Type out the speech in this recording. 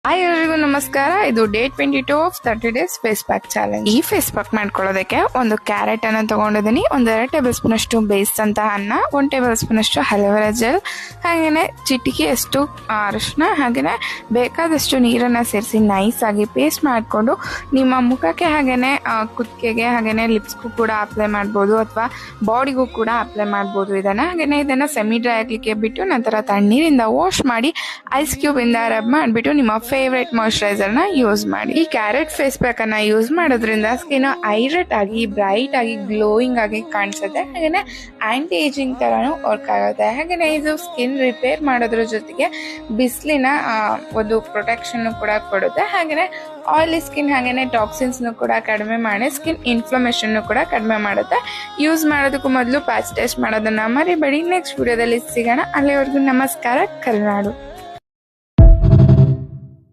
Hi ಎಲ್ರಿಗೂ ನಮಸ್ಕಾರ. ಇದು day 22 of 30 days face pack challenge. ಈ ಫೇಸ್ ಪ್ಯಾಕ್ ಮಾಡ್ಕೊಳ್ಳೋದಕ್ಕೆ ಒಂದು ಕ್ಯಾರೆಟ್ ಅನ್ನ ತಗೊಂಡಿದ್ದೀನಿ, 1-2 ಟೇಬಲ್ ಸ್ಪೂನ್ ಅಷ್ಟು ಬೇಯಿಸಿದಂತ ಅನ್ನ, 1 ಟೇಬಲ್ ಸ್ಪೂನ್ ಅಷ್ಟು ಅಲೋವೆರಾ ಜೆಲ್, ಹಾಗೇನೆ ಚಿಟಿಕೆಯಷ್ಟು ಅರಿಶಿನ, ಹಾಗೇನೆ ಬೇಕಾದಷ್ಟು ನೀರನ್ನ ಸೇರಿಸಿ ನೈಸ್ ಆಗಿ ಪೇಸ್ಟ್ ಮಾಡಿಕೊಂಡು ನಿಮ್ಮ ಮುಖಕ್ಕೆ ಹಾಗೇನೆ ಕುತ್ತಿಗೆಗೆ ಹಾಗೇನೆ ಲಿಪ್ಸ್ಗೂ ಕೂಡ ಅಪ್ಲೈ ಮಾಡ್ಬೋದು ಅಥವಾ ಬಾಡಿಗೂ ಕೂಡ ಅಪ್ಲೈ ಮಾಡ್ಬೋದು. ಇದನ್ನ ಸೆಮಿ ಡ್ರೈ ಆಗ್ಲಿಕ್ಕೆ ಬಿಟ್ಟು ನಂತರ ತಣ್ಣೀರಿಂದ ವಾಶ್ ಮಾಡಿ ಐಸ್ ಕ್ಯೂಬ್ ಇಂದ ರಬ್ ಮಾಡಿಬಿಟ್ಟು ನಿಮ್ಮ ಫೇವ್ರೆಟ್ ಮಾಯಿಶ್ಚರೈಸರ್ ನ ಯೂಸ್ ಮಾಡಿ. ಈ ಕ್ಯಾರೆಟ್ ಫೇಸ್ ಪ್ಯಾಕ್ ಅನ್ನ ಯೂಸ್ ಮಾಡೋದ್ರಿಂದ ಸ್ಕಿನ್ ಹೈಡ್ರೇಟ್ ಆಗಿ ಬ್ರೈಟ್ ಆಗಿ ಗ್ಲೋಯಿಂಗ್ ಆಗಿ ಕಾಣಿಸುತ್ತೆ, ಹಾಗೇನೆ ಆಂಟಿ ಏಜಿಂಗ್ ತರಾನು ವರ್ಕ್ ಆಗುತ್ತೆ. ಹಾಗೇನೆ ಇದು ಸ್ಕಿನ್ ರಿಪೇರ್ ಮಾಡೋದ್ರ ಜೊತೆಗೆ ಬಿಸಿಲಿನ ಒಂದು ಪ್ರೊಟೆಕ್ಷನ್ ಕೂಡ ಕೊಡುತ್ತೆ. ಹಾಗೇನೆ ಆಯಿಲಿ ಸ್ಕಿನ್ ಹಾಗೇನೆ ಟಾಕ್ಸಿನ್ಸ್ ಕೂಡ ಕಡಿಮೆ ಮಾಡಿ ಸ್ಕಿನ್ ಇನ್ಫ್ಲಮೇಷನ್ ಕೂಡ ಕಡಿಮೆ ಮಾಡುತ್ತೆ. ಯೂಸ್ ಮಾಡೋದಕ್ಕೂ ಮೊದಲು ಪ್ಯಾಚ್ ಟೆಸ್ಟ್ ಮಾಡೋದನ್ನ ಮರಿಬೇಡಿ. ನೆಕ್ಸ್ಟ್ ವಿಡಿಯೋದಲ್ಲಿ ಸಿಗೋಣ. ಅಲ್ಲಿವರೆಗೂ ನಮಸ್ಕಾರ. ಕರುನಾಡು.